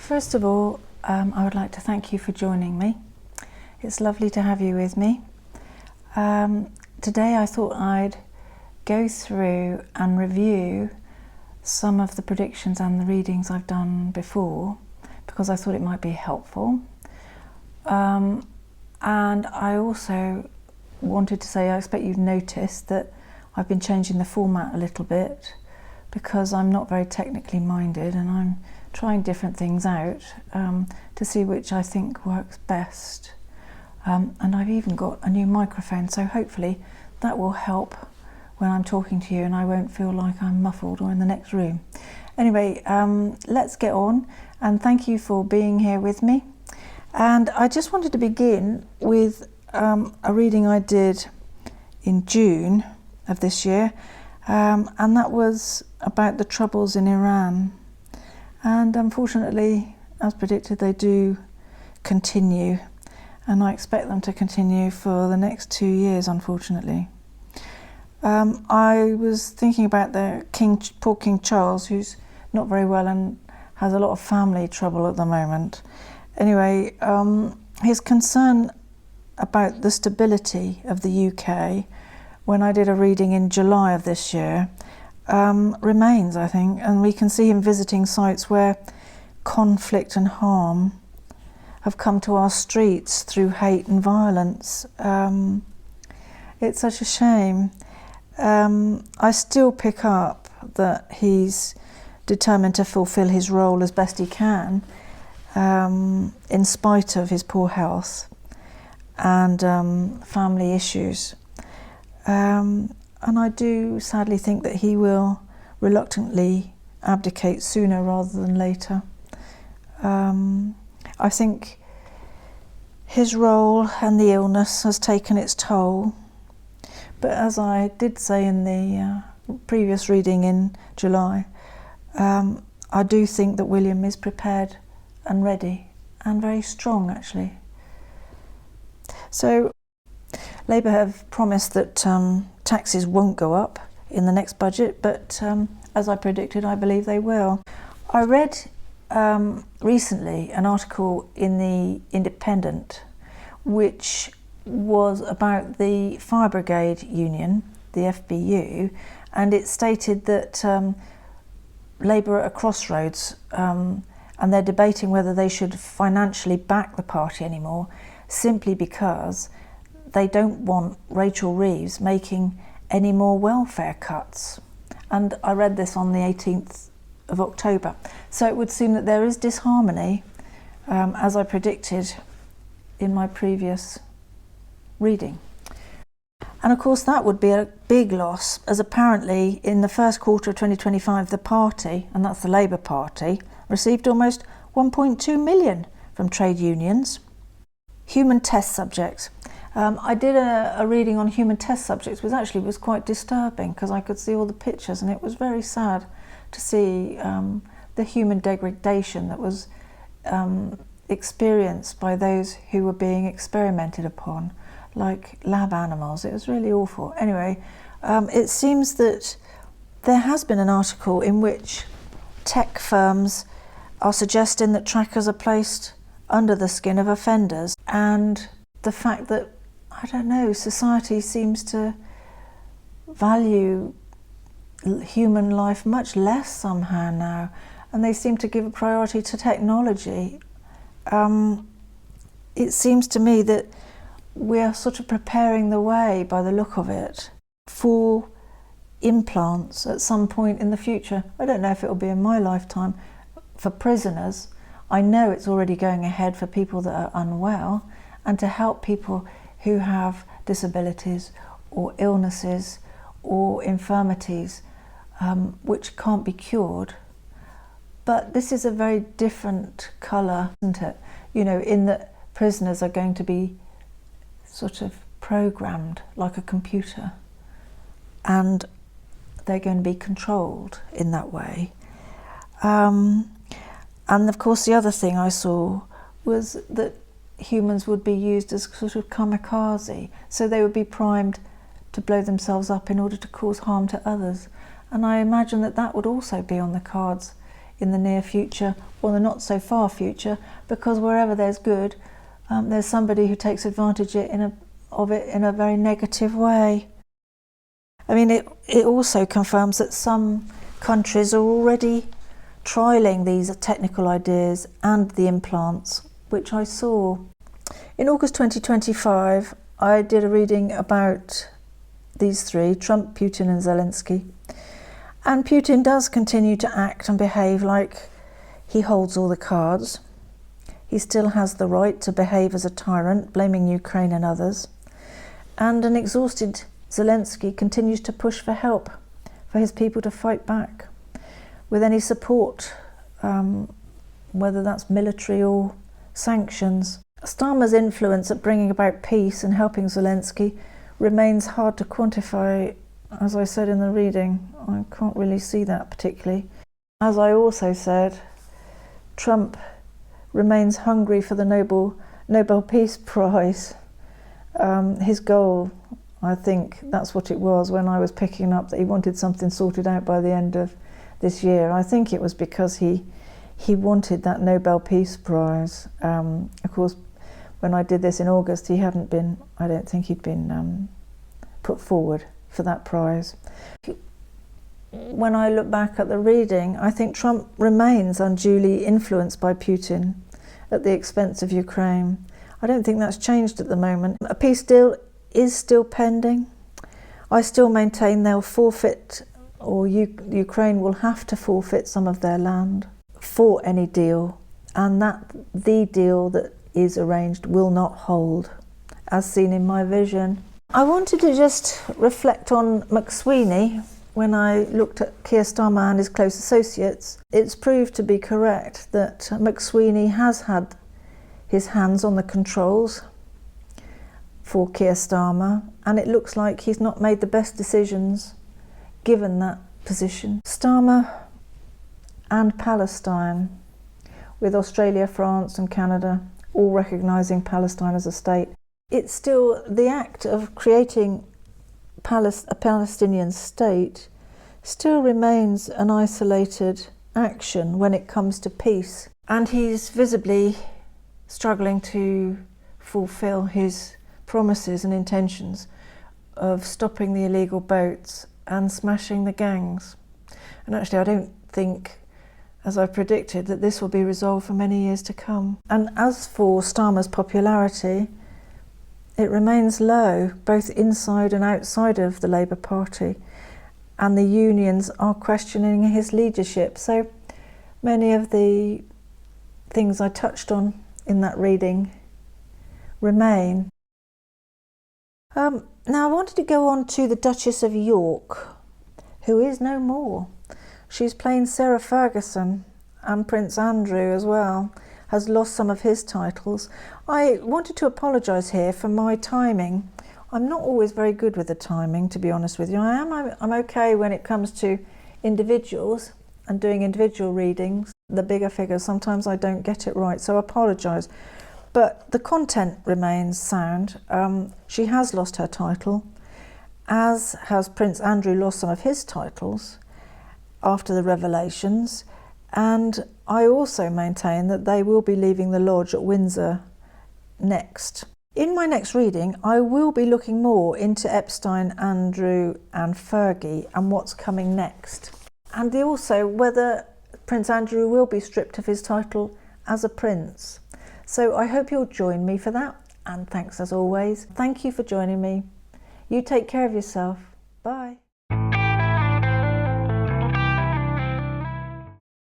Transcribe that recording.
First of all, I would like to thank you for joining me. It's lovely to have you with me. Today I thought I'd go through and review some of the predictions and the readings I've done before, because I thought it might be helpful. And I also wanted to say, I expect you've noticed that I've been changing the format a little bit, because I'm not very technically minded and I'm trying different things out to see which I think works best. And I've even got a new microphone, so hopefully that will help when I'm talking to you and I won't feel like I'm muffled or in the next room. Anyway, let's get on, and thank you for being here with me. And I just wanted to begin with a reading I did in June of this year, and that was about the troubles in Iran. And unfortunately, as predicted, they do continue, and I expect them to continue for the next 2 years, unfortunately. I was thinking about the poor King Charles, who's not very well and has a lot of family trouble at the moment. Anyway, his concern about the stability of the UK, when I did a reading in July of this year, remains, I think, and we can see him visiting sites where conflict and harm have come to our streets through hate and violence. It's such a shame. I still pick up that he's determined to fulfil his role as best he can, in spite of his poor health and family issues. And I do sadly think that he will reluctantly abdicate sooner rather than later. I think his role and the illness has taken its toll. But as I did say in the previous reading in July, I do think that William is prepared and ready, and very strong actually. So Labour have promised that taxes won't go up in the next budget, but as I predicted, I believe they will. I read recently an article in the Independent which was about the Fire Brigade Union, the FBU, and it stated that Labour are at a crossroads, and they're debating whether they should financially back the party anymore, simply because they don't want Rachel Reeves making any more welfare cuts. And I read this on the 18th of October. So it would seem that there is disharmony, as I predicted in my previous reading. And of course that would be a big loss, as apparently in the first quarter of 2025 the party, and that's the Labour Party, received almost 1.2 million from trade unions. Human test subjects. I did a reading on human test subjects, which actually was quite disturbing because I could see all the pictures, and it was very sad to see the human degradation that was experienced by those who were being experimented upon, like lab animals. It was really awful. Anyway, it seems that there has been an article in which tech firms are suggesting that trackers are placed under the skin of offenders, and the fact that, I don't know, society seems to value human life much less somehow now, and they seem to give a priority to technology. It seems to me that we are sort of preparing the way, by the look of it, for implants at some point in the future. I don't know if it will be in my lifetime. For prisoners, I know it's already going ahead for people that are unwell, and to help people who have disabilities or illnesses or infirmities which can't be cured. But this is a very different colour, isn't it? You know, in that prisoners are going to be sort of programmed like a computer, and they're going to be controlled in that way. And of course the other thing I saw was that humans would be used as sort of kamikaze, so they would be primed to blow themselves up in order to cause harm to others. And I imagine that that would also be on the cards in the near future or the not so far future, because wherever there's good, there's somebody who takes advantage of it in a very negative way. I mean, it also confirms that some countries are already trialling these technical ideas and the implants, which I saw. In August 2025, I did a reading about these three, Trump, Putin and Zelensky. And Putin does continue to act and behave like he holds all the cards. He still has the right to behave as a tyrant, blaming Ukraine and others. And an exhausted Zelensky continues to push for help for his people to fight back with any support, whether that's military or sanctions. Starmer's influence at bringing about peace and helping Zelensky remains hard to quantify. As I said in the reading, I can't really see that particularly. As I also said, Trump remains hungry for the Nobel Peace Prize. His goal, I think that's what it was when I was picking up, that he wanted something sorted out by the end of this year. I think it was because he wanted that Nobel Peace Prize. Of course, when I did this in August, I don't think he'd been put forward for that prize. When I look back at the reading, I think Trump remains unduly influenced by Putin at the expense of Ukraine. I don't think that's changed at the moment. A peace deal is still pending. I still maintain they'll forfeit, or Ukraine will have to forfeit some of their land for any deal, and that the deal that is arranged will not hold, as seen in my vision. I wanted to just reflect on Mc Sweeny. When I looked at Keir Starmer and his close associates, it's proved to be correct that Mc Sweeny has had his hands on the controls for Keir Starmer, and it looks like he's not made the best decisions given that position. Starmer and Palestine, with Australia, France and Canada all recognising Palestine as a state, it's still the act of creating a Palestinian state still remains an isolated action when it comes to peace. And he's visibly struggling to fulfil his promises and intentions of stopping the illegal boats and smashing the gangs. And actually, I don't think, as I predicted, that this will be resolved for many years to come. And as for Starmer's popularity, it remains low, both inside and outside of the Labour Party, and the unions are questioning his leadership. So many of the things I touched on in that reading remain. Now I wanted to go on to the Duchess of York, who is no more. She's playing Sarah Ferguson, and Prince Andrew as well has lost some of his titles. I wanted to apologise here for my timing. I'm not always very good with the timing, to be honest with you. I'm okay when it comes to individuals and doing individual readings. The bigger figures, sometimes I don't get it right, so I apologise. But the content remains sound. She has lost her title, as has Prince Andrew lost some of his titles after the revelations. And I also maintain that they will be leaving the lodge at Windsor next. In my next reading, I will be looking more into Epstein, Andrew and Fergie and what's coming next. And also whether Prince Andrew will be stripped of his title as a prince. So I hope you'll join me for that. And thanks as always. Thank you for joining me. You take care of yourself. Bye.